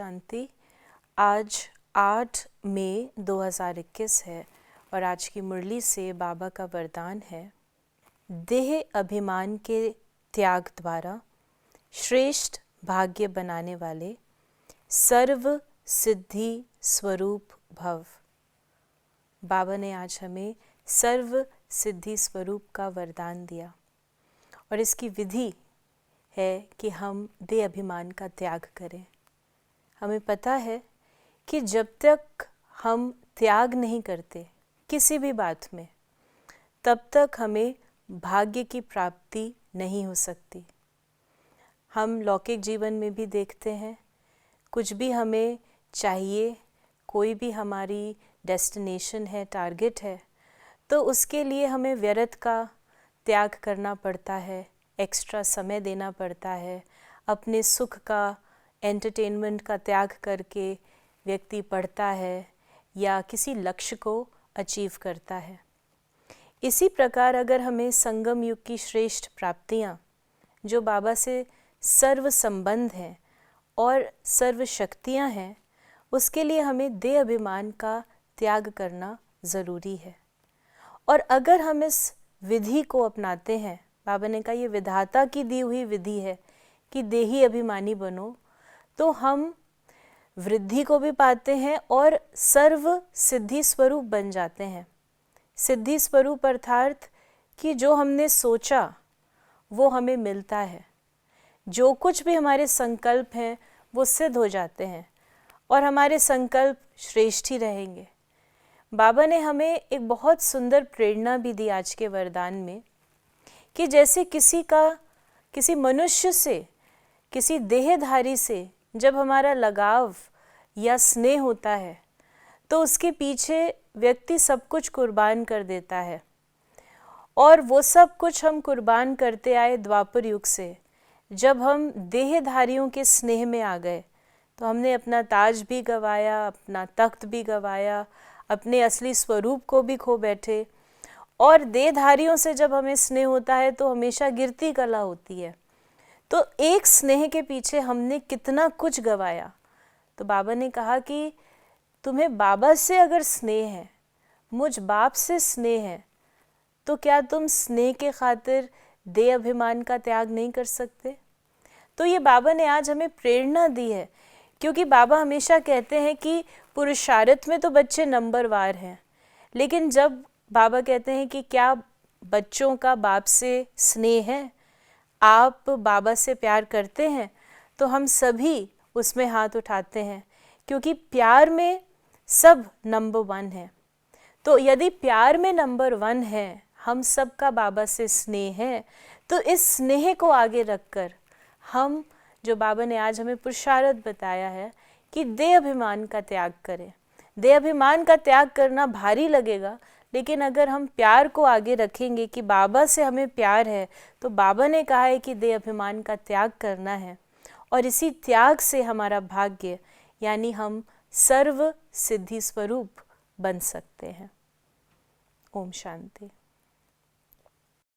शांति। आज 8 मई 2021 है और आज की मुरली से बाबा का वरदान है, देह अभिमान के त्याग द्वारा श्रेष्ठ भाग्य बनाने वाले सर्व सिद्धि स्वरूप भव। बाबा ने आज हमें सर्व सिद्धि स्वरूप का वरदान दिया और इसकी विधि है कि हम देह अभिमान का त्याग करें। हमें पता है कि जब तक हम त्याग नहीं करते किसी भी बात में, तब तक हमें भाग्य की प्राप्ति नहीं हो सकती। हम लौकिक जीवन में भी देखते हैं, कुछ भी हमें चाहिए, कोई भी हमारी डेस्टिनेशन है, टारगेट है, तो उसके लिए हमें व्यर्थ का त्याग करना पड़ता है, एक्स्ट्रा समय देना पड़ता है, अपने सुख का, एंटरटेनमेंट का त्याग करके व्यक्ति पढ़ता है या किसी लक्ष्य को अचीव करता है। इसी प्रकार अगर हमें संगम युग की श्रेष्ठ प्राप्तियाँ, जो बाबा से सर्व संबंध हैं और सर्व शक्तियाँ हैं, उसके लिए हमें देह अभिमान का त्याग करना ज़रूरी है। और अगर हम इस विधि को अपनाते हैं, बाबा ने कहा ये विधाता की दी हुई विधि है कि देही अभिमानी बनो, तो हम वृद्धि को भी पाते हैं और सर्व सिद्धि स्वरूप बन जाते हैं। सिद्धि स्वरूप अर्थात कि जो हमने सोचा वो हमें मिलता है, जो कुछ भी हमारे संकल्प हैं वो सिद्ध हो जाते हैं और हमारे संकल्प श्रेष्ठ ही रहेंगे। बाबा ने हमें एक बहुत सुंदर प्रेरणा भी दी आज के वरदान में कि जैसे किसी मनुष्य से, किसी देहधारी से जब हमारा लगाव या स्नेह होता है तो उसके पीछे व्यक्ति सब कुछ कुर्बान कर देता है। और वो सब कुछ हम कुर्बान करते आए द्वापर युग से। जब हम देहधारियों के स्नेह में आ गए तो हमने अपना ताज भी गंवाया, अपना तख्त भी गंवाया, अपने असली स्वरूप को भी खो बैठे। और देहधारियों से जब हमें स्नेह होता है तो हमेशा गिरती कला होती है। तो एक स्नेह के पीछे हमने कितना कुछ गंवाया। तो बाबा ने कहा कि तुम्हें बाबा से अगर स्नेह है, मुझ बाप से स्नेह है, तो क्या तुम स्नेह के खातिर देह अभिमान का त्याग नहीं कर सकते? तो ये बाबा ने आज हमें प्रेरणा दी है, क्योंकि बाबा हमेशा कहते हैं कि पुरुषार्थ में तो बच्चे नंबरवार हैं, लेकिन जब बाबा कहते हैं कि क्या बच्चों का बाप से स्नेह है, आप बाबा से प्यार करते हैं, तो हम सभी उसमें हाथ उठाते हैं, क्योंकि प्यार में सब नंबर 1 है। तो यदि प्यार में नंबर 1 है, हम सब का बाबा से स्नेह है, तो इस स्नेह को आगे रखकर हम, जो बाबा ने आज हमें पुरुषार्थ बताया है कि देह अभिमान का त्याग करें। देह अभिमान का त्याग करना भारी लगेगा, लेकिन अगर हम प्यार को आगे रखेंगे कि बाबा से हमें प्यार है, तो बाबा ने कहा है कि देह अभिमान का त्याग करना है और इसी त्याग से हमारा भाग्य, यानी हम सर्व सिद्धि स्वरूप बन सकते हैं। ओम शांति।